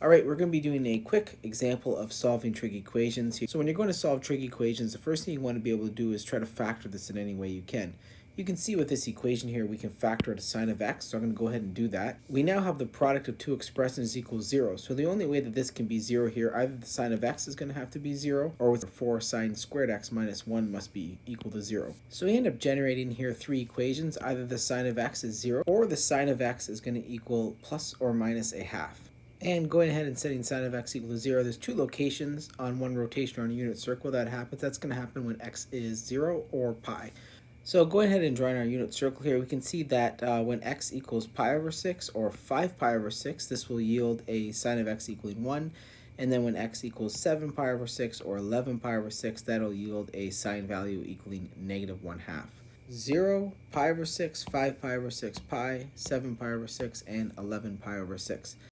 Alright, we're going to be doing a quick example of solving trig equations here. So when you're going to solve trig equations, the first thing you want to be able to do is try to factor this in any way you can. You can see with this equation here, we can factor a sine of x, so I'm going to go ahead and do that. We now have the product of two expressions equals 0, so the only way that this can be 0 here, either the sine of x is going to have to be 0, or with 4 sine squared x minus 1 must be equal to 0. So we end up generating here three equations, either the sine of x is 0, or the sine of x is going to equal plus or minus a half. And going ahead and setting sine of x equal to 0, there's two locations on one rotation on a unit circle that happens. That's going to happen when x is 0 or pi. So going ahead and drawing our unit circle here, we can see that when x equals pi over 6 or 5 pi over 6, this will yield a sine of x equaling 1. And then when x equals 7 pi over 6 or 11 pi over 6, that'll yield a sine value equaling negative 1/2. 0, pi over 6, 5 pi over 6 pi, 7 pi over 6, and 11 pi over 6.